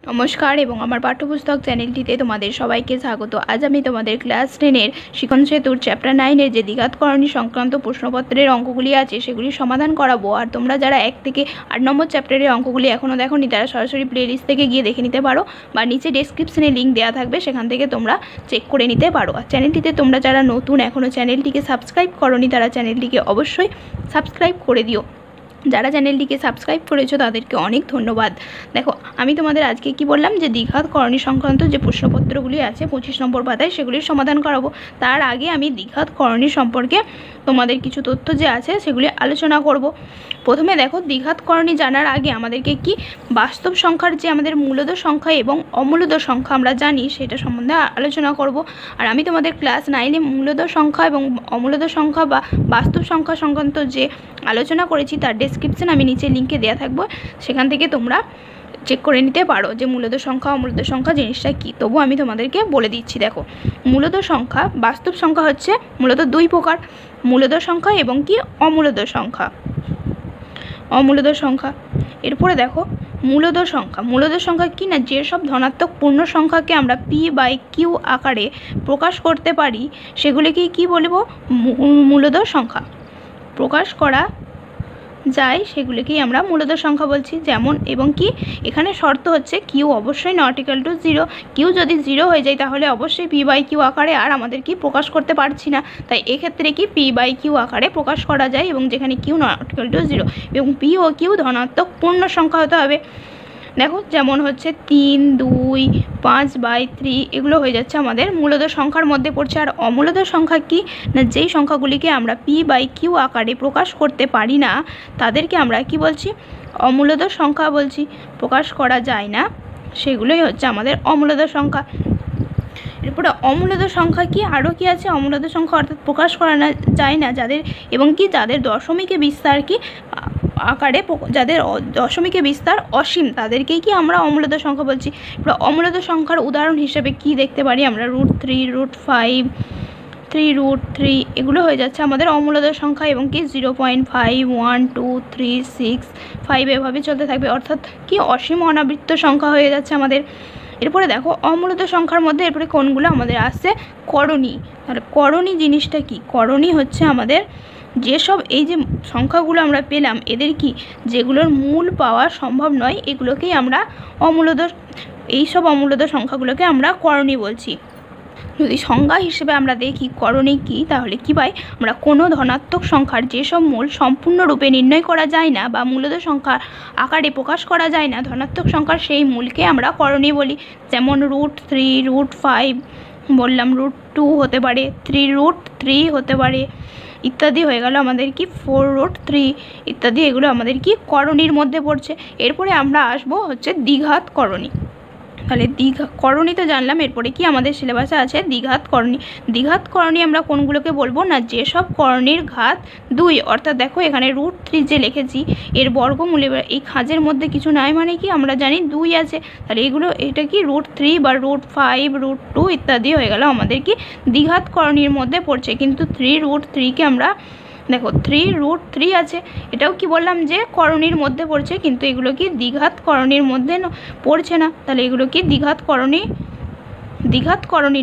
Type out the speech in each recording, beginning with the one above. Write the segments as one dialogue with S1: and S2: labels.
S1: নমস্কার এবং আমার পাঠ্যপুস্তক চ্যানেলটিতে তোমাদের সবাইকে স্বাগত। আজ আমি তোমাদের ক্লাস 10-এর শিখন সেতুর চ্যাপ্টার 9-এর যে দ্বিঘাতকরণী সংক্রান্ত প্রশ্নপত্রের অঙ্কগুলি আছে সেগুলি সমাধান করাবো। আর তোমরা যারা 1 থেকে 8 নম্বর চ্যাপ্টারের অঙ্কগুলি এখনও দেখোনি তারা সরাসরি প্লেলিস্ট থেকে গিয়ে দেখে নিতে পারো, বা নিচে ডেসক্রিপশনে লিঙ্ক দেওয়া থাকবে, সেখান থেকে তোমরা চেক করে নিতে পারো। আর চ্যানেলটিতে তোমরা যারা নতুন এখনও চ্যানেলটিকে সাবস্ক্রাইব করোনি তারা চ্যানেলটিকে অবশ্যই সাবস্ক্রাইব করে দিও। যারা চ্যানেলটিকে সাবস্ক্রাইব করেছো তাদেরকে অনেক ধন্যবাদ। দেখো, আমি তোমাদের আজকে কি বললাম যে দ্বিঘাতকরণী সংক্রান্ত যে প্রশ্নপত্রগুলি আছে 25 নম্বর পাতায় সেগুলির সমাধান করাবো। তার আগে আমি দ্বিঘাতকরণী সম্পর্কে তোমাদের কিছু তথ্য যে আছে সেগুলি আলোচনা করব। প্রথমে দেখো, দ্বিঘাতকরণী জানার আগে আমাদেরকে কি বাস্তব সংখ্যার যে আমাদের মূলদ সংখ্যা এবং অমূলদ সংখ্যা আমরা জানি সেটা সম্বন্ধে আলোচনা করব। আর আমি তোমাদের ক্লাস 9-এ মূলদ সংখ্যা এবং অমূলদ সংখ্যা বা বাস্তব সংখ্যা সংক্রান্ত যে আলোচনা করেছি তার ডেসক্রিপশন আমি নিচে লিঙ্কে দেওয়া থাকবো, সেখান থেকে তোমরা চেক করে নিতে পারো যে মূলদ সংখ্যা অমূলদ সংখ্যা জিনিসটা কী। তবু আমি তোমাদেরকে বলে দিচ্ছি। দেখো, মূলদ সংখ্যা বাস্তব সংখ্যা হচ্ছে মূলত দুই প্রকার, মূলদ সংখ্যা এবং কি অমূলদ সংখ্যা। অমূলদ সংখ্যা, এরপরে দেখো মূলদ সংখ্যা। মূলদ সংখ্যা কি না, যেসব ধনাত্মক পূর্ণ সংখ্যাকে আমরা p/q আকারে প্রকাশ করতে পারি সেগুলিকে কি বলবো, মূলদ সংখ্যা। প্রকাশ করা যায় সেগুলিকেই আমরা মূলদ সংখ্যা বলছি। যেমন এবং কি, এখানে শর্ত হচ্ছে কিউ অবশ্যই নট ইকুয়াল টু 0। কিউ যদি 0 হয়ে যায় তাহলে অবশ্যই p/q আকারে আর আমাদের কি প্রকাশ করতে পারছি না, তাই এক্ষেত্রে কি p/q আকারে প্রকাশ করা যায়, এবং যেখানে কিউ নট ইকুয়াল টু 0 এবং p ও কিউ ধনাত্মক পূর্ণ সংখ্যা হতে হবে। দেখো, যেমন হচ্ছে 3, 2, 5/3 এগুলো হয়ে যাচ্ছে আমাদের মূলদ সংখ্যার মধ্যে পড়ছে। আর অমূলদ সংখ্যা কি না, যেই সংখ্যাগুলিকে আমরা p/q আকারে প্রকাশ করতে পারি না তাদেরকে আমরা কি বলছি, অমূলদ সংখ্যা বলছি। প্রকাশ করা যায় না সেগুলোই হচ্ছে আমাদের অমূলদ সংখ্যা। এরপরে অমূলদ সংখ্যা কি, আরও কি আছে, অমূলদ সংখ্যা অর্থাৎ প্রকাশ করা যায় না যাদের, এবং কি যাদের দশমিকে বিস্তার কি আকারে, যাদের দশমিকে বিস্তার অসীম তাদেরকেই কি আমরা অমূলদ সংখ্যা বলছি। এবার অমূলদ সংখ্যার উদাহরণ হিসেবে কি দেখতে পারি আমরা, √3, √5, 3√3 এগুলো হয়ে যাচ্ছে আমাদের অমূলদ সংখ্যা, এবং কি 0.5, 1, 2, 3, 6, 5 এভাবে চলতে থাকবে, অর্থাৎ কি অসীম অনাবৃত্ত সংখ্যা হয়ে যাচ্ছে আমাদের। এরপরে দেখো, অমূলদ সংখ্যার মধ্যে এরপরে কোনগুলো আমাদের আসছে, করণী। তাহলে করণী জিনিসটা কি, করণী হচ্ছে আমাদের যেসব এই যে সংখ্যাগুলো আমরা পেলাম এদের কি, যেগুলোর মূল পাওয়া সম্ভব নয় এগুলোকেই আমরা অমূলদ, এইসব অমূলদ সংখ্যাগুলোকে আমরা করণী বলছি। যদি সংজ্ঞা হিসেবে আমরা দেখি করণী কি, তাহলে কি পাই আমরা, কোনো ধনাত্মক সংখ্যার যেসব মূল সম্পূর্ণরূপে নির্ণয় করা যায় না বা মূলদ সংখ্যা আকারে প্রকাশ করা যায় না ধনাত্মক সংখ্যার সেই মূলকে আমরা করণী বলি। যেমন √3, √5 বললাম, √2 হতে পারে, 3√3 হতে পারে ইত্যাদি হয়ে গেল আমাদের কি 4√3 ইত্যাদি, এগুলো আমাদের কি করণীর মধ্যে পড়ছে। এরপরে আমরা আসবো হচ্ছে দ্বিঘাতকরণী। তাহলে করণী তো জানলাম, এরপরে কি আমাদের সিলেবাসে আছে দ্বিঘাতকরণী। দ্বিঘাতকরণী আমরা কোনগুলোকে বলবো না, যেসব করণীর ঘাত 2, অর্থাৎ দেখো এখানে √3 যে লিখেছি এর বর্গমূল, এই খাঁজের মধ্যে কিছু নাই মানে কি আমরা জানি 2 আছে, তাহলে এগুলো এটা কি √3 বা √5, √2 ইত্যাদি হয়ে গেল আমাদের কি দ্বিঘাতকরণীর মধ্যে পড়ছে। কিন্তু 3√3কে আমরা দেখো 3√3 আছে, এটাও কি বললাম যে করণীর মধ্যে পড়ছে, কিন্তু এগুলো কি দ্বিঘাতকরণীর মধ্যে পড়ছে না, তাহলে এগুলো কি দ্বিঘাতকরণী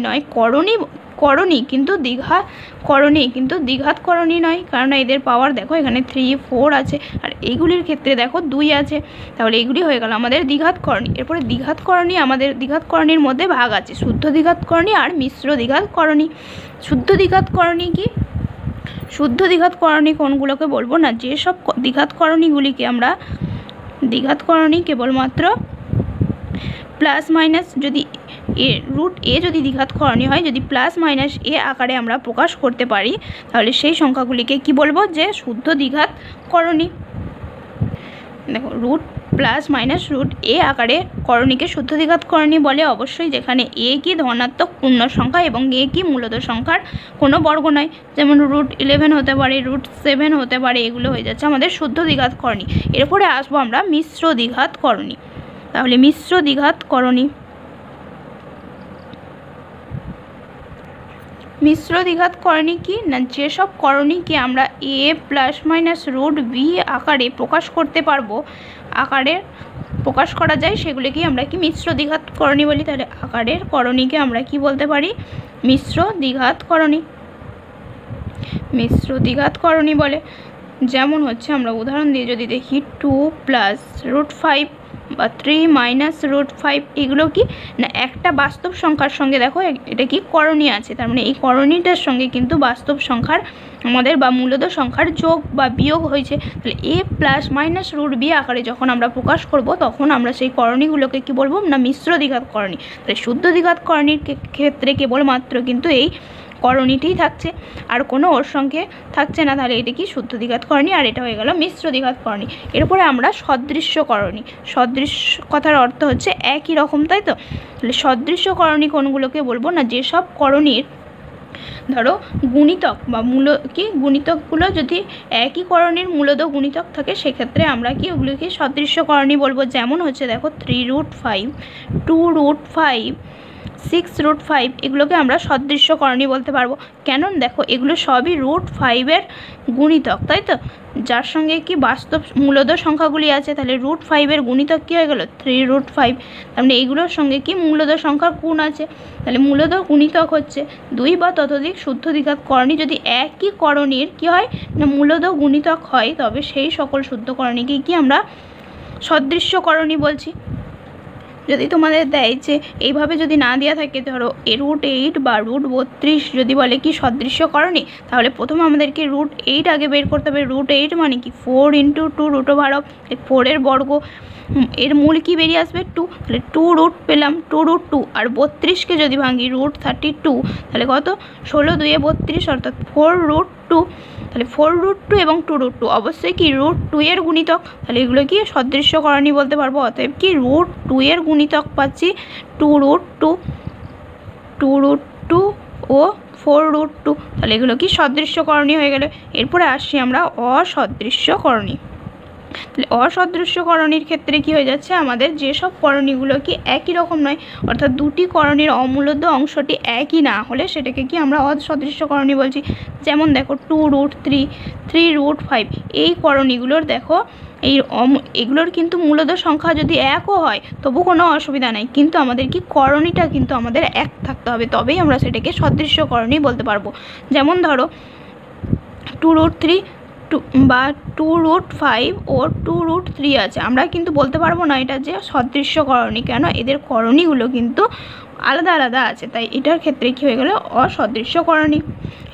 S1: নয়, করণী কিন্তু দ্বিঘাতকরণী নয়, কারণ এদের পাওয়ার দেখো এখানে 3, 4 আছে, আর এইগুলির ক্ষেত্রে দেখো 2 আছে, তাহলে এগুলি হয়ে গেল আমাদের দ্বিঘাতকরণী। এরপরে দ্বিঘাতকরণী, আমাদের দ্বিঘাতকরণীর মধ্যে ভাগ আছে শুদ্ধ দ্বিঘাতকরণী আর মিশ্র দ্বিঘাতকরণী। শুদ্ধ দ্বিঘাতকরণী কি, শুদ্ধ দ্বিঘাতকরণী কোনগুলোকে বলবো না, যেসব দ্বিঘাতকরণীগুলিকে আমরা, দ্বিঘাতকরণী কেবলমাত্র প্লাস মাইনাস, যদি √a যদি দ্বিঘাতকরণী হয়, যদি প্লাস মাইনাস a আকারে আমরা প্রকাশ করতে পারি তাহলে সেই সংখ্যাগুলিকে কি বলবো, যে শুদ্ধ দ্বিঘাতকরণী। দেখো, √+−√a আকারে করণীকে শুদ্ধ দ্বিঘাতকরণী বলে অবশ্যই যেখানে a কি ধনাত্মক পূর্ণ সংখ্যা এবং a কি মূলদ সংখ্যার কোনো বর্গ নয়। যেমন √11 হতে পারে, √7 হতে পারে, এগুলো হয়ে যাচ্ছে আমাদের শুদ্ধ দ্বিঘাতকরণী। এরপরে আসবো আমরা মিশ্র দ্বিঘাতকরণী। তাহলে মিশ্র দ্বিঘাতকরণী, মিশ্র দ্বিঘাতকরণী কি না, যেসব করণীকে আমরা a +−√b আকারে প্রকাশ করতে পারবো, আকারে প্রকাশ করা যায় সেগুলিকেই আমরা কি মিশ্র দ্বিঘাত করণী বলি। তাহলে আকারের করণীকে আমরা কি বলতে পারি? মিশ্র দ্বিঘাত করণী, মিশ্র দ্বিঘাত করণী বলে। যেমন হচ্ছে আমরা উদাহরণ দিয়ে যদি দেখি 2 + √5 বা 3 - √5, এগুলো কি না একটা বাস্তব সংখ্যার সঙ্গে দেখো এটা কি করণী আছে, তার মানে এই করণীটার সঙ্গে কিন্তু বাস্তব সংখ্যার আমাদের বা মূলদ সংখ্যার যোগ বা বিয়োগ হয়েছে। তাহলে a + -√b আকারে যখন আমরা প্রকাশ করব তখন আমরা সেই করণীগুলোকে কি বলবো না মিশ্র দ্বিঘাত করণী। তাহলে শুদ্ধ দ্বিঘাত করণীর ক্ষেত্রে কেবলমাত্র কিন্তু এই করণীটিই থাকছে, আর কোনো ওর সঙ্গে থাকছে না। তাহলে এটা কি শুদ্ধ দ্বিঘাত করণী, আর এটা হয়ে গেল মিশ্র দ্বিঘাত করণী। এরপরে আমরা সদৃশ্য করণী। সদৃশ্য কথার অর্থ হচ্ছে একই রকম, তাই তো? তাহলে সদৃশ্য করণী কোনগুলোকে বলবো না যেসব করণীর ধরো গুণিতক বা গুণিতকগুলো যদি একই করণীর মূলদ গুণিতক থাকে সেক্ষেত্রে আমরা কি ওগুলোকে সদৃশ্য করণী বলবো। যেমন হচ্ছে দেখো 3√5, 2√5, 6√5 এগুলোকে আমরা সদৃশ্য করণী বলতে পারবো। কেন? দেখো এগুলো সবই √5 গুণিতক, তাই তো? যার সঙ্গে কি বাস্তব মূলদ সংখ্যাগুলি আছে, তাহলে √5 গুণিতক কী হয়ে গেল? 3√5। তার মানে এইগুলোর সঙ্গে কি মূলদ সংখ্যার গুণ আছে, তাহলে মূলদ গুণিতক হচ্ছে 2 বা ততোধিক শুদ্ধ দ্বিঘাত করণী। যদি একই করণীর কি হয় না মূলদ গুণিতক হয় তবে সেই সকল শুদ্ধ করণীকে কি আমরা সদৃশ্য করণী বলছি। যদি তোমাদের দেয় যে এইভাবে যদি না দেওয়া থাকে, ধরো √8 বা √32 যদি বলে কি সদৃশ্য করণী, তাহলে প্রথমে আমাদেরকে √8 আগে বের করতে হবে। √8 মানে কি 4 × 2 √4, 4 বর্গ, এর মূল কি বেরিয়ে আসবে 2, তাহলে 2 পেলাম, 2√2, আর 32কে যদি ভাঙি √32, তাহলে কত 16 × 2 = 32, অর্থাৎ 4√2। তাহলে 4√2 এবং 2√2 অবশ্যই কি √2 গুণিতক, তাহলে এগুলো কি সদৃশ্য করণী বলতে পারবো। অতএব কি √2 গুণিতক পাচ্ছি 2√2 ও 4√2, তাহলে এগুলো কি সদৃশ্য করণী হয়ে গেল। এরপরে আসছি আমরা অসদৃশ্য করণী। তাহলে অসদৃশ্য করণীর ক্ষেত্রে কি হয়ে যাচ্ছে, আমাদের যেসব করণীগুলো কি একই রকম নয়, অর্থাৎ দুটি করণীর অমূলদ অংশটি একই না হলে সেটাকে কি আমরা অসদৃশ্য করণী বলছি। যেমন দেখো 2√3, 3√5 এই করণীগুলোর দেখো এগুলোর কিন্তু মূলদ সংখ্যা যদি একও হয় তবু কোনো অসুবিধা নেই, কিন্তু আমাদের কি করণীটা কিন্তু আমাদের এক থাকতে হবে, তবেই আমরা সেটাকে সদৃশ্য করণী বলতে পারবো। যেমন ধরো 2√3 বা 2√5 ও 2√3 আছে, আমরা কিন্তু বলতে পারবো না এটা যে সদৃশ্য করণী। কেন? এদের করণীগুলো কিন্তু আলাদা আলাদা আছে, তাই এটার ক্ষেত্রে কী হয়ে গেল অসদৃশ্য করণী।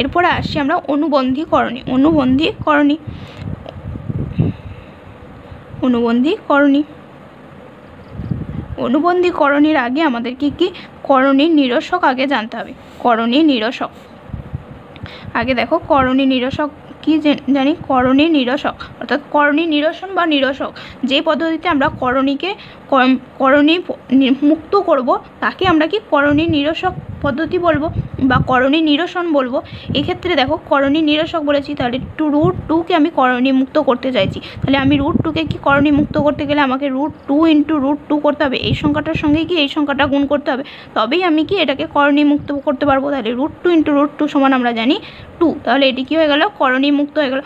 S1: এরপরে আসছি আমরা অনুবন্ধী করণী। অনুবন্ধী করণীর আগে আমাদের কি করণীর নিরসক আগে জানতে হবে। করণীর নিরসক আগে দেখো, করণীর নিরসক কি জানি, করণীর নিরসক অর্থাৎ করণী নিরসন বা নিরসক, যে পদ্ধতিতে আমরা করণী মুক্ত করব তাকে আমরা কি করণী নিরসক পদ্ধতি বলবো বা করণী নিরসন বলবো। এক্ষেত্রে দেখো করণী নিরসক বলেছি, তাহলে √2কে আমি করণী মুক্ত করতে চাইছি, তাহলে আমি √2কে কি করণী মুক্ত করতে গেলে আমাকে √2 × √2 করতে হবে, এই সংখ্যাটার সঙ্গে কি এই সংখ্যাটা গুণ করতে হবে, তবেই আমি কি এটাকে করণী মুক্ত করতে পারবো। তাহলে √2 × √2 সমান আমরা জানি 2, তাহলে এটি কি হয়ে গেল করণী মুক্ত হয়ে গেল।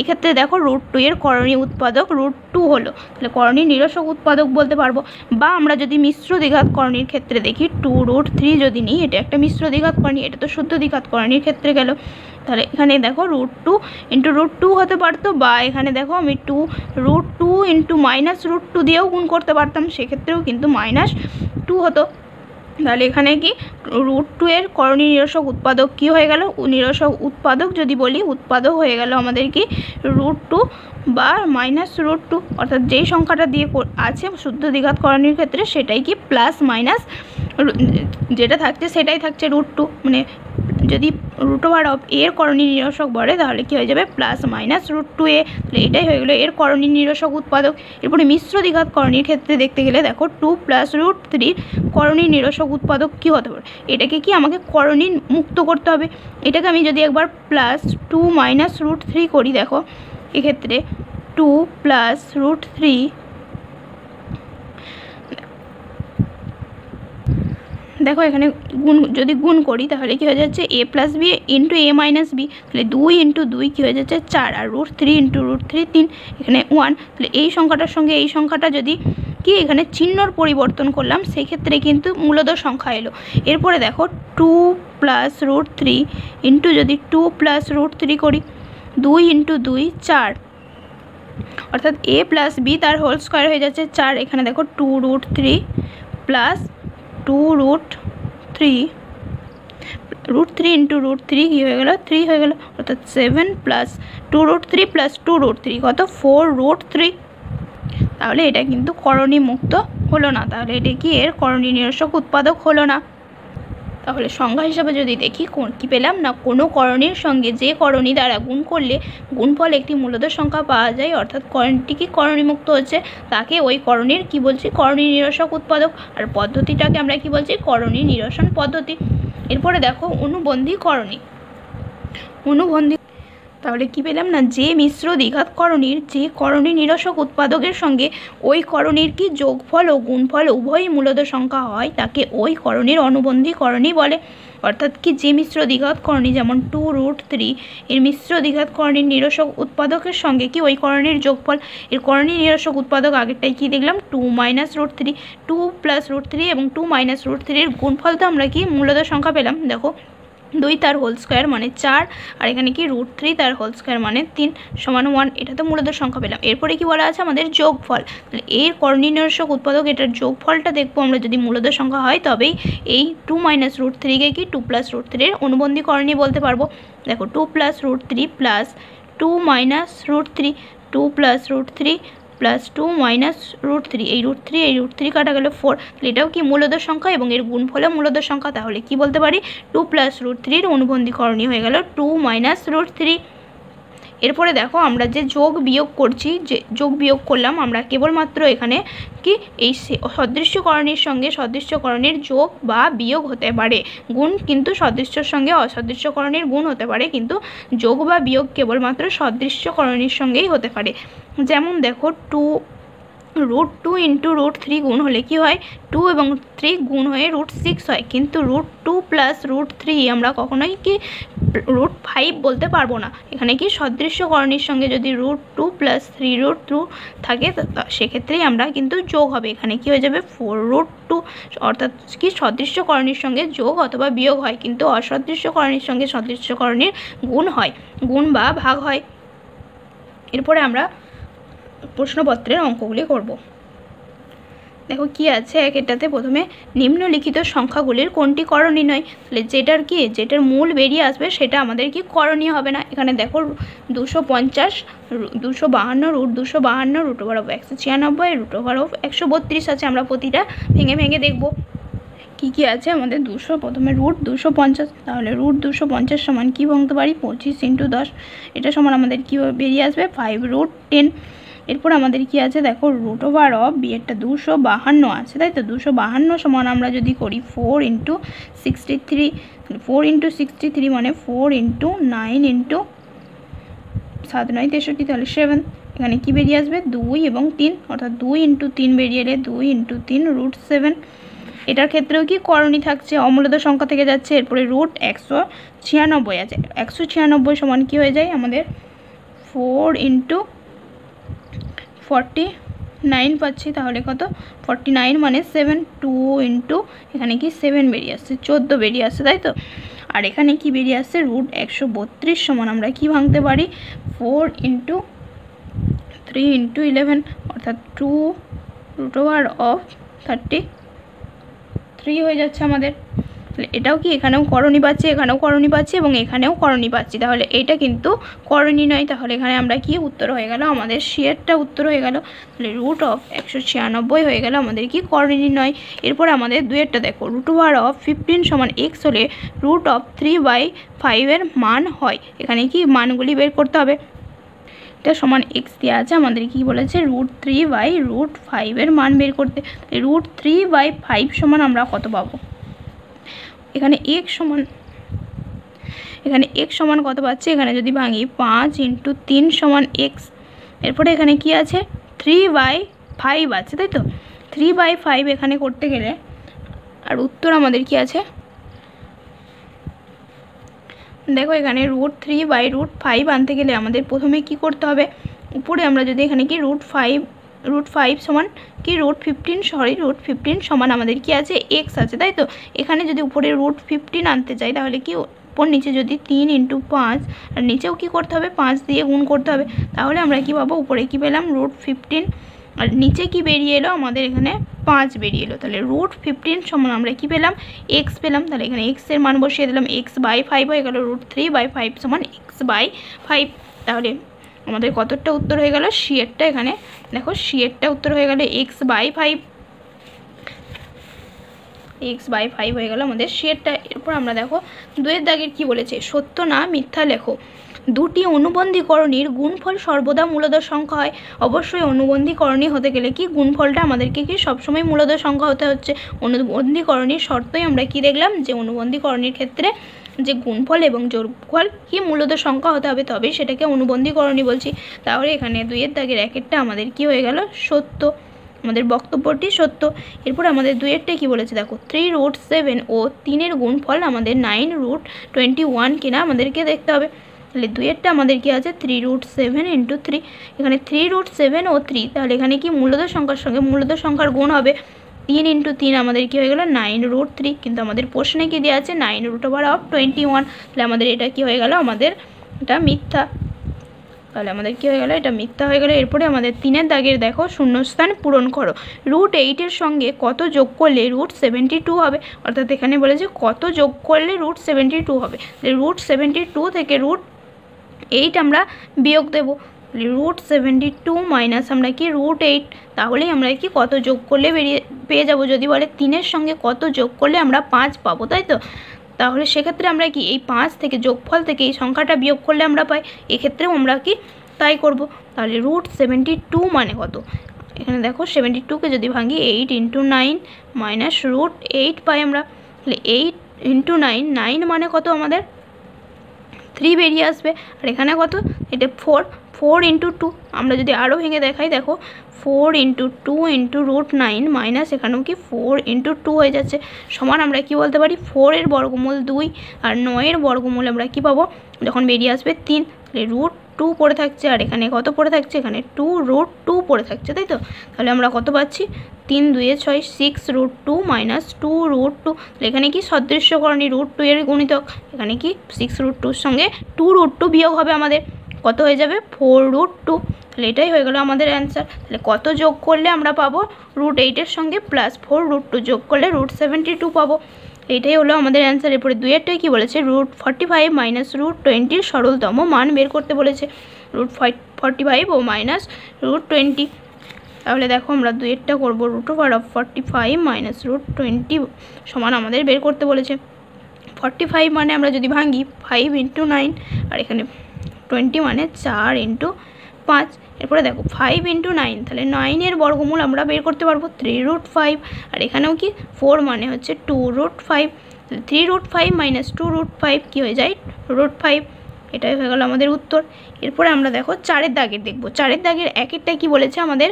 S1: এক্ষেত্রে দেখো √2 করণী উৎপাদক √2 হলো, তাহলে করণী নিরসক উৎপাদক বলতে পারবো। বা আমরা যদি মিশ্র দ্বিঘাত করণীর ক্ষেত্রে দেখি 2√3 যদি নিই, এটা একটা মিশ্র দ্বিঘাত করণী, এটা তো শুদ্ধ দ্বিঘাত করণীর ক্ষেত্রে গেল। তাহলে এখানে দেখো √2 × √2 হতে পারতো, বা এখানে দেখো আমি √2 × -√2 দিয়েও গুণ করতে পারতাম, সেক্ষেত্রেও কিন্তু -2 হতো। তাহলে এখানে কি √2 করণী নিরসক উৎপাদক কি হয়ে গেল, নিরসক উৎপাদক যদি বলি, উৎপাদক হয়ে গেল আমাদের কি √2 বা -√2, অর্থাৎ যেই সংখ্যাটা দিয়ে আছে শুদ্ধ দ্বিঘাত করণীর ক্ষেত্রে সেটাই কি প্লাস মাইনাস যেটা থাকছে সেটাই থাকছে √2, মানে যদি √a করণী নিরসক বলে তাহলে কি হয়ে যাবে প্লাস মাইনাস √2a, তাহলে এটাই হয়ে গেলো এর করণী নিরসক উৎপাদক। এরপরে মিশ্র দ্বিঘাত করণীর ক্ষেত্রে দেখতে গেলে দেখো 2 + √3 করণী নিরসক উৎপাদক কি হতে পারে, এটাকে কি আমাকে করণী মুক্ত করতে হবে। এটাকে আমি যদি একবার +2 - √3 করি, দেখো এক্ষেত্রে 2 + √3, দেখো এখানে যদি গুণ করি তাহলে কি হয়ে যাচ্ছে a + b × a - b, তাহলে 2 × 2 কি হয়ে যাচ্ছে 4, আর √3 × √3 3, এখানে 1, তাহলে এই সংখ্যাটার সঙ্গে এই সংখ্যাটা যদি কি এখানে চিহ্নর পরিবর্তন করলাম, সেক্ষেত্রে কিন্তু মূলদ সংখ্যা এলো। এরপরে দেখো 2 প্লাস রুট 3 ইন্টু যদি 2 প্লাস রুট 3 করি, 2 ইন্টু 2 4, অর্থাৎ a প্লাস বি তার হোল স্কোয়ার হয়ে যাচ্ছে 4। এখানে দেখো 2 root 3 plus 2 root 3, root 3 into root 3 কী হয়ে গেল 3 হয়ে গেল, অর্থাৎ 7 প্লাস 2 রুট 3 প্লাস 2 রুট 3 কত 4 রুট 3। তাহলে এটা কিন্তু করণী মুক্ত হলো না, তাহলে এটা কি এর করণী নিরসক উৎপাদক হলো না। তাহলে সংজ্ঞা হিসাবে যদি দেখি কি পেলাম না, কোনো করণীর সঙ্গে যে করণী দ্বারা গুণ করলে গুণফল একটি মূলদ সংখ্যা পাওয়া যায়, অর্থাৎ করণীটি কি করণীমুক্ত হচ্ছে, তাকে ওই করণীর কি বলছি করণী নিরসক উৎপাদক, আর পদ্ধতিটাকে আমরা কি বলছি করণী নিরসন পদ্ধতি। এরপরে দেখো অনুবন্ধী করণী। অনুবন্ধী তাহলে কি পেলাম না, যে মিশ্র দ্বিঘাত করণীর যে করণী নিরসক উৎপাদকের সঙ্গে ওই করণীর কি যোগফল ও গুণফল উভয়ই মূলদ সংখ্যা হয়, তাকে ওই করণীর অনুবন্ধী করণী বলে। অর্থাৎ কি যে মিশ্র দ্বিঘাত করণী যেমন 2 রুট 3 এর মিশ্র দ্বিঘাত করণীর নিরসক উৎপাদকের সঙ্গে কি ওই করণীর যোগফল, এর করণী নিরসক উৎপাদক আগেরটাই কি দেখলাম 2 মাইনাস রুট 3, 2 প্লাস রুট 3 এবং 2 মাইনাস রুট 3 এর গুণফল তো আমরা কি মূলদ সংখ্যা পেলাম, দেখো 2 তার হোল স্কোয়ার মানে 4, আর এখানে কি রুট 3 তার হোল স্কোয়ার মানে 3 সমান 1, এটা তো মূলদ সংখ্যা পেলাম। এরপরে কি বলা আছে আমাদের যোগফল, তাহলে এর করণী নিরসক উৎপাদক এটার যোগফলটা দেখবো আমরা, যদি মূলদ সংখ্যা হয় তবেই এই 2 মাইনাস রুট 3কে কি 2 প্লাস রুট 3 এর অনুবন্ধী করণী বলতে পারবো। দেখো 2 plus root 3 plus 2 minus root 3, 2 plus root 3 plus 2 minus root 3, এই রুট 3 কাটা গেল 4, তাহলে এটাও কি মূলদ সংখ্যা এবং এর গুণফলও মূলদ সংখ্যা, তাহলে কি বলতে পারি 2 প্লাস রুট 3 এর অনুবন্ধী করণী হয়ে গেল 2 মাইনাস রুট 3। এরপরে দেখো আমরা যে যোগ বিয়োগ করছি, যে যোগ বিয়োগ করলাম আমরা কেবলমাত্র এখানে কি এই সদৃশ্যকরণের সঙ্গে সদৃশ্যকরণের যোগ বা বিয়োগ হতে পারে, গুণ কিন্তু সদৃশ্যর সঙ্গে অসদৃশ্যকরণের গুণ হতে পারে, কিন্তু যোগ বা বিয়োগ কেবলমাত্র সদৃশ্যকরণের সঙ্গেই হতে পারে। যেমন দেখো রুট 2 ইন্টু রুট 3 গুণ হলে কি হয় 2 এবং 3 গুণ হয়ে রুট 6 হয়, কিন্তু রুট 2 প্লাস রুট 3 আমরা কখনোই কি রুট 5 বলতে পারবো না। এখানে কি সদৃশ্যকরণের সঙ্গে যদি রুট 2 প্লাস 3 রুট 2 থাকে সেক্ষেত্রেই আমরা কিন্তু যোগ হবে, এখানে কি হয়ে যাবে 4 রুট 2, অর্থাৎ কি সদৃশ্যকরণের সঙ্গে যোগ অথবা বিয়োগ হয়, কিন্তু অসদৃশ্যকরণের সঙ্গে সদৃশ্যকরণের গুণ হয়, গুণ বা ভাগ হয়। এরপরে আমরা প্রশ্নপত্রের অঙ্কগুলি করব। দেখো কি আছে এটাতে, প্রথমে নিম্নলিখিত সংখ্যাগুলির কোনটি করণীয় নয়, তাহলে যেটার মূল বেরিয়ে আসবে সেটা আমাদের কি করণীয় হবে না। এখানে দেখো 250, 252, root 252, root over of 196, root over of 132 আছে, আমরা প্রতিটা ভেঙে ভেঙে দেখব কি আছে আমাদের। প্রথমে রুট 250, তাহলে রুট 250 সমান কী ভাঙতে পারি 25 ইন্টু 10, এটা সমান আমাদের কী বেরিয়ে আসবে 5 রুট 10। এরপর আমাদের কি আছে দেখো রুট ওভার অফ বিয়েরটা 252 আছে, তাই তো 252 সমান আমরা যদি করি 4 ইন্টু 63, 4 ইন্টু 63 মানে 4 ইন্টু 9 ইন্টু 7 9 63, তাহলে 7। এখানে কি বেরিয়ে আসবে 2 এবং 3, অর্থাৎ 2 ইন্টু 3 বেরিয়ে এলে 2 ইন্টু 3 রুট 7। এটার ক্ষেত্রেও কি করণী থাকছে, অমূলদ সংখ্যা থেকে যাচ্ছে। এরপরে রুট 196 আছে, 196 সমান কি হয়ে যায় আমাদের 4 ইন্টু 49 পাচ্ছি, তাহলে কত 49 মানে 7, 2 ইন্টু এখানে কি 7 বেরিয়ে আসছে 14 বেরিয়ে আসছে, তাই তো। আর এখানে কি বেরিয়ে আসছে রুট 132 সমান আমরা কি ভাঙতে পারি 4 ইন্টু 3 ইন্টু 11, অর্থাৎ 2 রুট ওভার অফ 33 হয়ে যাচ্ছে আমাদের। এটাও কি এখানেও করণী পাচ্ছি, এখানেও করণী পাচ্ছি এবং এখানেও করণী পাচ্ছি, তাহলে এটা কিন্তু করণী নয়। তাহলে এখানে আমরা কি উত্তর হয়ে গেল আমাদের সিয়েরটা উত্তর হয়ে গেল, তাহলে রুট অফ 196 হয়ে গেল আমাদের কি করণী নয়। এরপর আমাদের দুয়েরটা দেখো রুট ওভার অফ 15 সমান x হলে রুট অফ 3/5 এর মান হয়, এখানে কি মানগুলি বের করতে হবে। এটা সমান x দেওয়া আছে, আমাদের কি বলেছে রুট 3/5 এর মান বের করতে, রুট 3/5 সমান আমরা কত পাবো, এখানে x সমান কত পাচ্ছি, এখানে যদি ভাঙি 5 ইন্টু 3 সমান x। এরপরে এখানে কি আছে 3/5 আছে, তাই তো 3/5 এখানে করতে গেলে আর উত্তর আমাদের কি আছে দেখো, এখানে রুট 3/5 আনতে গেলে আমাদের প্রথমে কি করতে হবে, উপরে আমরা যদি এখানে কি রুট 5 সমান কি √15 সমান আমাদের কি আছে এক্স আছে, তাই তো। এখানে যদি উপরে √15 আনতে চাই তাহলে কি উপর নিচে যদি 3 × 5 আর নিচেও কি করতে হবে 5 দিয়ে গুণ করতে হবে, তাহলে আমরা কি পাবো উপরে কি পেলাম √15 আর নিচে কি বেরিয়ে এলো আমাদের এখানে 5 বেরিয়ে এলো। তাহলে √15 সমান আমরা কি পেলাম এক্স পেলাম। তাহলে এখানে এক্স এর মান বসিয়ে দিলাম, x/5 হয়ে গেল √3/5 সমান x/5। তাহলে আমাদের কতটা উত্তর হয়ে গেল সি এরটা, এখানে দেখো সি এরটা উত্তর হয়ে গেল x/5 হয়ে গেল আমাদের সি এরটা। এরপর আমরা দেখো 2 দাগের কি বলেছে, সত্য না মিথ্যা লেখো। দুটি অনুবন্ধীকরণীর গুণফল সর্বদা মূলদ সংখ্যা হয়। অবশ্যই অনুবন্ধীকরণী হতে গেলে কি গুণফলটা আমাদেরকে কি সবসময় মূলদ সংখ্যা হতে হচ্ছে। অনুবন্ধীকরণীর শর্তই আমরা কি দেখলাম যে অনুবন্ধীকরণীর ক্ষেত্রে যে গুণফল এবং যোগফল কি মূলদ সংখ্যা হতে হবে, তবেই সেটাকে অনুবন্ধীকরণী বলছি। তাহলে এখানে 2 দাগের 1-এরটা আমাদের কি হয়ে গেল সত্য, আমাদের বক্তব্যটি সত্য। এরপর আমাদের 2-এরটা কি বলেছে দেখো, 3√7 ও 3-এর গুণফল আমাদের 9√21 কিনা আমাদেরকে দেখতে হবে। তাহলে 2-এরটা আমাদের কি আছে 3√7 × 3, এখানে 3√7 ও 3, তাহলে এখানে কি মূলদ সংখ্যার সঙ্গে মূলদ সংখ্যার গুণ হবে। 3 × 3 আমাদের কি হয়ে গেল 9√3, কিন্তু আমাদের প্রশ্নে কি দেওয়া আছে 9√21, তাহলে আমাদের এটা কি হয়ে গেল আমাদের এটা মিথ্যা। তাহলে আমাদের কি হয়ে গেল এটা মিথ্যা হয়ে গেল। এরপরে আমাদের 3 দাগের দেখো শূন্যস্থান পূরণ করো। √8-এর সঙ্গে কত যোগ করলে √72 হবে, অর্থাৎ এখানে বলেছে কত যোগ করলে √72 হবে। √72 থেকে √8 আমরা বিয়োগ দেবো। √72 মাইনাস আমরা কি √8, তাহলেই আমরা কি কত যোগ করলে পেয়ে যাব। যদি বলে 3-এর সঙ্গে কত যোগ করলে আমরা 5 পাবো, তাই তো। তাহলে সেক্ষেত্রে আমরা কি এই 5 থেকে যোগফল থেকে এই সংখ্যাটা বিয়োগ করলে আমরা পাই, এক্ষেত্রেও আমরা কি তাই করব। তাহলে √72 মানে কত, এখানে দেখো 72কে যদি ভাঙি 8 × 9 মাইনাস √8 পাই আমরা। তাহলে 8 × 9, 9 মানে কত আমাদের 3 বেরিয়ে আসবে, আর এখানে কত এটা 4 × 2, আমরা যদি আরও ভেঙে দেখাই দেখো 4 × 2 × √9 মাইনাস এখানেও কি 4 × 2 হয়ে যাচ্ছে, সমান আমরা কি বলতে পারি 4-এর বর্গমূল 2 আর 9-এর বর্গমূল আমরা কি পাবো যখন বেরিয়ে আসবে 3, তাহলে √2 পড়ে থাকছে, আর এখানে কত পড়ে থাকছে এখানে 2√2 পড়ে থাকছে, তাই তো। তাহলে আমরা কত পাচ্ছি 3 × 2 = 6, 6√2 মাইনাস 2√2, তাহলে এখানে কি সদৃশ্যকরণী √2 এর গুণিতক, এখানে কি 6√2-র সঙ্গে 2√2 বিয়োগ হবে আমাদের, কত হয়ে যাবে 4√2, তাহলে এটাই হয়ে গেল আমাদের অ্যান্সার। তাহলে কত যোগ করলে আমরা পাবো √8-এর সঙ্গে প্লাস 4√2 যোগ করলে √72 পাবো, এটাই হলো আমাদের অ্যান্সার। এরপরে 2-এরটাই কি বলেছে, √45 মাইনাস √20-র সরলতম মান বের করতে বলেছে। √45 ও মাইনাস √20, তাহলে দেখো আমরা 2-এরটা করবো √45 মাইনাস √20 সমান আমাদের বের করতে বলেছে। 45 মানে আমরা যদি ভাঙি 5 × 9, আর এখানে 20 মানে 4 × 5। এরপরে দেখো 5 × 9, তাহলে 9-এর বর্গমূল আমরা বের করতে পারবো 3√5, আর এখানেও কি 4 মানে হচ্ছে 2√5, 3√5 মাইনাস 2√5 কি হয়ে যায় √5, এটাই হয়ে গেল আমাদের উত্তর। এরপরে আমরা দেখো 4-এর দাগের দেখবো। 4-এর দাগের 1-এরটা কি বলেছে আমাদের,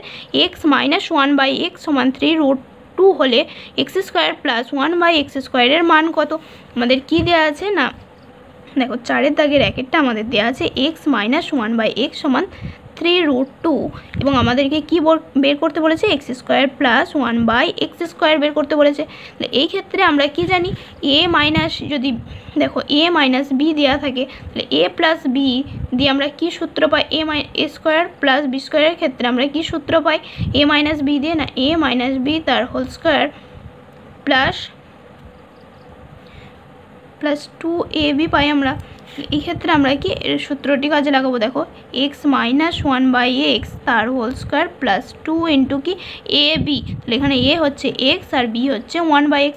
S1: x - 1/x সমান 3√2 হলে x² প্লাস 1/x² এর মান কত, আমাদের কি দেওয়া আছে না দেখো 4-এর দাগের 1-এরটা আমাদের দেওয়া আছে x - 1/x সমান 3√2, এবং আমাদেরকে কি বের করতে বলেছে x² প্লাস 1/x² বের করতে বলেছে। এই ক্ষেত্রে আমরা কি জানি a মাইনাস, যদি দেখো a মাইনাস b দেওয়া থাকে তাহলে a প্লাস b দিয়ে আমরা কি সূত্র পাই, a² প্লাস b² এর ক্ষেত্রে আমরা কি সূত্র পাই a মাইনাস b দিয়ে, না a মাইনাস b তার হোল স্কোয়ার প্লাস 2ab পাই আমরা। এই ক্ষেত্রে আমরা কি এর সূত্রটি কাজে লাগাবো, দেখো x - 1/x তার হোল স্কোয়ার প্লাস 2 × কি ab, তাহলে এখানে a হচ্ছে x আর b হচ্ছে 1/x,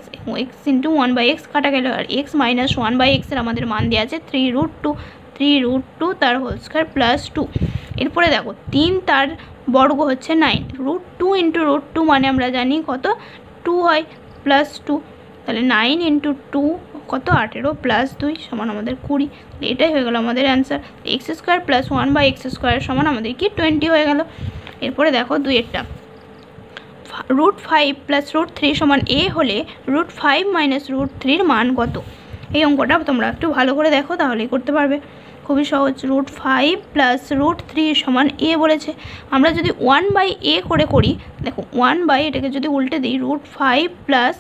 S1: x × 1/x কাটা গেল, আর x - 1/x এর আমাদের মান দেওয়া আছে 3√2 তার হোল স্কোয়ার প্লাস 2। এরপরে দেখো 3 তার বর্গ হচ্ছে 9, √2 × √2 মানে আমরা জানি কত 2 হয় প্লাস 2, তাহলে 9 × 2 কত 18 প্লাস 2 সমান আমাদের 20, এটাই হয়ে গেল আমাদের অ্যান্সার। x² প্লাস 1/x² সমান আমাদের কি 20 হয়ে গেল। এরপরে দেখো 2-এরটা, √5 প্লাস √3 সমান a হলে √5 মাইনাস √3-র মান কত, এই অঙ্কটা তোমরা একটু ভালো করে দেখো তাহলেই করতে পারবে, খুব খুবই সহজ, √5 প্লাস √3 সমান a বলেছে। আমরা যদি 1/a করে করি, দেখো 1/, এটাকে যদি উল্টে দিই, √5 প্লাস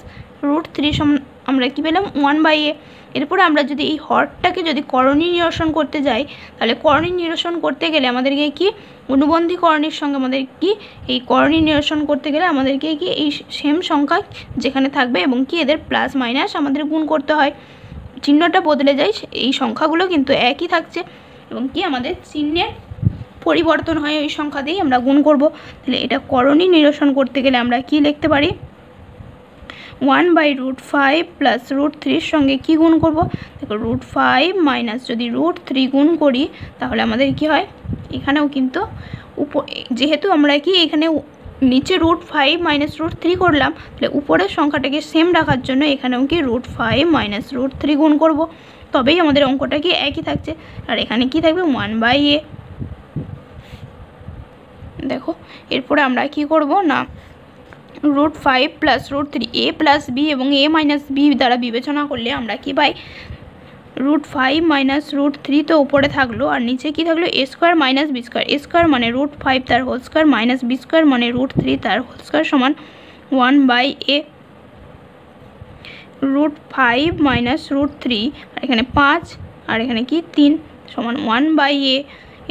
S1: √3 সমান আমরা কি পেলাম 1/a। এরপরে আমরা যদি এই হরটাকে যদি করণী নিরসন করতে যাই, তাহলে করণী নিরসন করতে গেলে আমাদেরকে কি অনুবন্ধী করণীর সঙ্গে আমাদের কি এই করণী নিরসন করতে গেলে আমাদেরকে কি এই সেম সংখ্যা যেখানে থাকবে এবং কি এদের প্লাস মাইনাস আমাদের গুণ করতে হয়, চিহ্নটা বদলে যায়, এই সংখ্যাগুলো কিন্তু একই থাকছে এবং কি আমাদের চিহ্নের পরিবর্তন হয়, ওই সংখ্যা দিয়েই আমরা গুণ করব। তাহলে এটা করণী নিরসন করতে গেলে আমরা কি লিখতে পারি, 1/√5 প্লাস √3 সঙ্গে কি গুণ করব, দেখো √5 মাইনাস যদি √3 গুণ করি তাহলে আমাদের কি হয়, এখানেও কিন্তু যেহেতু আমরা কি এখানে নিচে √5 মাইনাস √3 করলাম, তাহলে উপরের সংখ্যাটাকে সেম রাখার জন্য এখানেও কি √5 মাইনাস √3 গুণ করব, তবেই আমাদের অঙ্কটা কি একই থাকছে। আর এখানে কি থাকবে 1/a। দেখো এরপরে আমরা কি করব না, √5 প্লাস √3 a প্লাস b এবং a মাইনাস b দ্বারা বিবেচনা করলে আমরা কি পাই, √5 মাইনাস √3 তো উপরে থাকলো আর নিচে কি থাকলো a² মাইনাস b², a² মানে √5 তার হোল স্কোয়ার মাইনাস b² মানে √3 তার হোল স্কোয়ার সমান 1/a। √5 মাইনাস √3 আর এখানে 5 আর এখানে কি 3 সমান 1/a।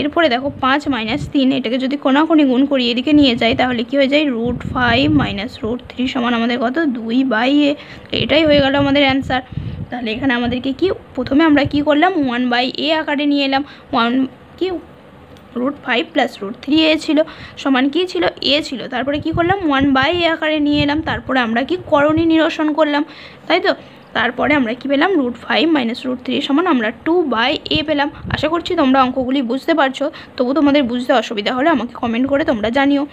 S1: এরপরে দেখো 5 মাইনাস 3, এটাকে যদি কোনাকুনি গুণ করি এদিকে নিয়ে যাই তাহলে কি হয়ে যায়, √5 মাইনাস √3 সমান আমাদের কত 2/a। এটাই হয়ে গেল আমাদের অ্যান্সার। তাহলে এখানে আমাদেরকে কি প্রথমে আমরা কি করলাম 1/a আকারে নিয়ে এলাম, 1 কি √5 প্লাস √3 a ছিল সমান কি ছিল a ছিল, তারপরে কি করলাম 1/a আকারে নিয়ে এলাম, তারপরে আমরা কি করণী নিরসন করলাম, তাই তো। তারপরে আমরা কি পেলাম √5 মাইনাস √3 সমান আমরা 2/a পেলাম। আশা করছি তোমরা অঙ্কগুলি বুঝতে পারছো, তবু তোমাদের বুঝতে অসুবিধা হলে আমাকে কমেন্ট করে তোমরা জানিও।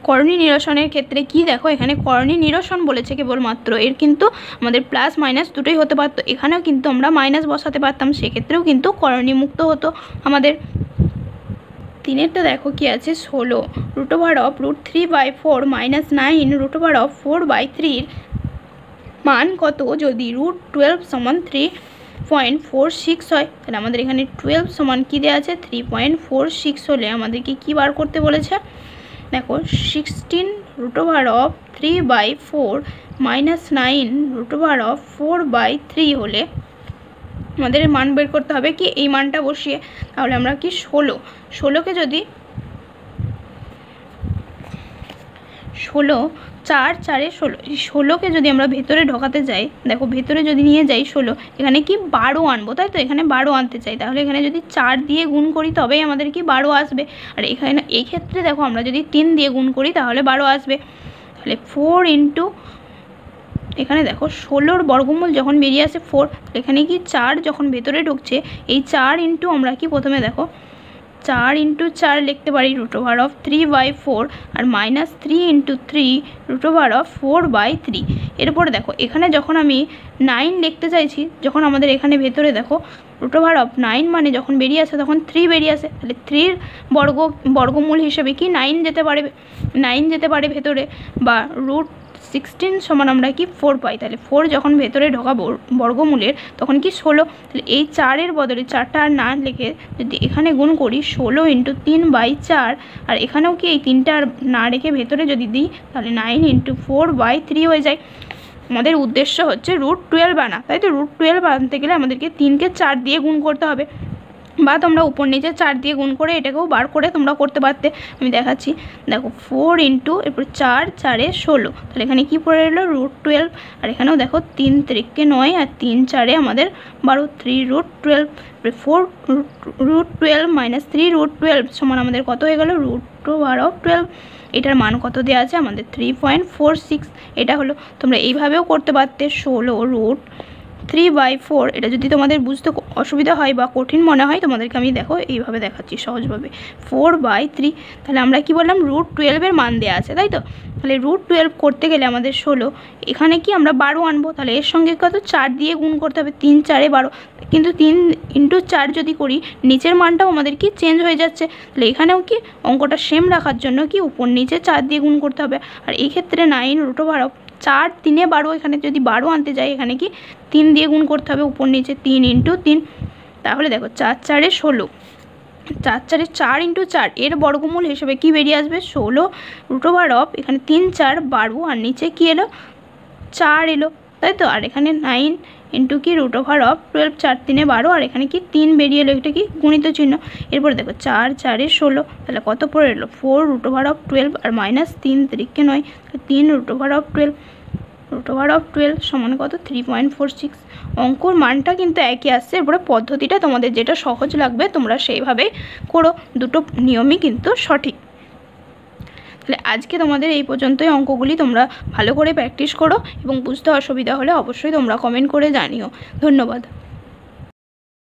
S1: করণী নিরসনের ক্ষেত্রে কি দেখো, এখানে করণী নিরসন বলেছে কেবলমাত্র, এর কিন্তু আমাদের প্লাস মাইনাস দুটোই হতে পারতো, এখানেও কিন্তু আমরা মাইনাস বসাতে পারতাম, সেক্ষেত্রেও কিন্তু করণী মুক্ত হতো আমাদের। 3এরটা দেখো কি আছে 16 √3/4 মাইনাস 9 √4/3 মান কত যদি √12 সমান 3.46 হয়, তাহলে আমাদের এখানে 12 সমান কি দেওয়া আছে 3.46 হলে আমাদেরকে কি বার করতে বলেছে, দেখো 16 √3/4 মাইনাস 9 √4/3 হলে আমাদের মান বের করতে হবে কি এই মানটা বসিয়ে, তাহলে আমরা কি 16কে যদি 16 4 4 16, এই 16কে যদি আমরা ভেতরে ঢোকাতে যাই, দেখো ভেতরে যদি নিয়ে যাই 16, এখানে কি 12 আনবো, তাই তো এখানে 12 আনতে চাই, তাহলে এখানে যদি 4 দিয়ে গুণ করি তবেই আমাদের কি 12 আসবে। আর এখানে এই ক্ষেত্রে দেখো আমরা যদি 3 দিয়ে গুণ করি তাহলে 12 আসবে। তাহলে 4 ইন্টু এখানে দেখো 16র বর্গমূল যখন বেরিয়ে আসে 4, এখানে কি 4 যখন ভেতরে ঢুকছে, এই 4 ইন্টু আমরা কি প্রথমে দেখো 4 ইন্টু 4 লিখতে পারি √3/4 আর মাইনাস 3 ইন্টু 3 √4/3। এরপরে দেখো এখানে যখন আমি 9 লিখতে চাইছি, যখন আমাদের এখানে ভেতরে দেখো √9 মানে যখন বেরিয়ে আসে তখন 3 বেরিয়ে আসে, তাহলে 3র বর্গমূল হিসেবে কি 9 যেতে পারে ভেতরে, বা √16 সমান আমরা কি 4 পাই, তাহলে 4 যখন ভেতরে ঢোকাবো বর্গমূলের তখন কি 16, তাহলে এই 4-এর বদলে 4টা আর না লিখে যদি এখানে গুণ করি 16 ইন্টু 3/4, আর এখানেও কি এই 3টা আর না রেখে ভেতরে যদি দিই তাহলে 9 ইন্টু 4/3 হয়ে যায়। আমাদের উদ্দেশ্য হচ্ছে √12 আনা, তাই তো √12 আনতে গেলে আমাদেরকে 3কে 4 দিয়ে গুণ করতে হবে, বা তোমরা উপর নিচে 4 দিয়ে গুণ করে এটাকেও বার করে তোমরা করতে পারতে, আমি দেখাচ্ছি। দেখো 4 ইন্টু এরপর 4 4-এ 16, তাহলে এখানে কি পড়ে এলো √12, আর এখানেও দেখো 3 3-কে 9 আর 3 4-এ আমাদের 12, 3 √12, 4 √12 মাইনাস 3 √12 সমান আমাদের কত হয়ে গেল √12। এটার মান কত দেওয়া আছে আমাদের 3.46, এটা হলো। তোমরা এইভাবেও করতে পারতে 16 √3/4, এটা যদি তোমাদের বুঝতে অসুবিধা হয় বা কঠিন মনে হয় তোমাদেরকে আমি দেখো এইভাবে দেখাচ্ছি সহজভাবে 4/3, তাহলে আমরা কি বললাম √12-এর মান দেওয়া আছে, তাই তো। তাহলে √12 করতে গেলে আমাদের 16, এখানে কি আমরা 12 আনবো, তাহলে এর সঙ্গে কত 4 দিয়ে গুণ করতে হবে, 3 4-এ 12, কিন্তু 3 ইন্টু 4 যদি করি নিচের মানটাও আমাদের কি চেঞ্জ হয়ে যাচ্ছে, তাহলে এখানেও কি অঙ্কটা সেম রাখার জন্য কি উপর নিচে 4 দিয়ে গুণ করতে হবে। আর এই ক্ষেত্রে 9 √12, 4 3-এ 12, এখানে যদি 12 আনতে যাই এখানে কি 3 দিয়ে গুণ করতে হবে উপর নিচে, 3 ইন্টু 3 তাহলে দেখো 4 4 16, 4 4 4 × 4 এর বর্গমূল হিসেবে কি বেরিয়ে আসবে 16 √, এখানে 3 4 12 আর নিচে কি এলো 4 এলো, তাই তো। আর এখানে 9 × কি √12, 4 3 12 আর এখানে কি 3 বেরিয়ে এলো, এটা কি গুণিত চিহ্ন। এরপরে দেখো 4 4 16, তাহলে কত পড়ে এলো 4 √12 আর -3 3 9, 3 √12, √12 সমান কত 3.46। অঙ্কর মানটা কিন্তু একই আসছে, এরপরে পদ্ধতিটা তোমাদের যেটা সহজ লাগবে তোমরা সেইভাবে করো, দুটো নিয়মই কিন্তু সঠিক। তাহলে আজকে তোমাদের এই পর্যন্তই অঙ্কগুলি, তোমরা ভালো করে প্র্যাকটিস করো এবং বুঝতে অসুবিধা হলে অবশ্যই তোমরা কমেন্ট করে জানিও। ধন্যবাদ।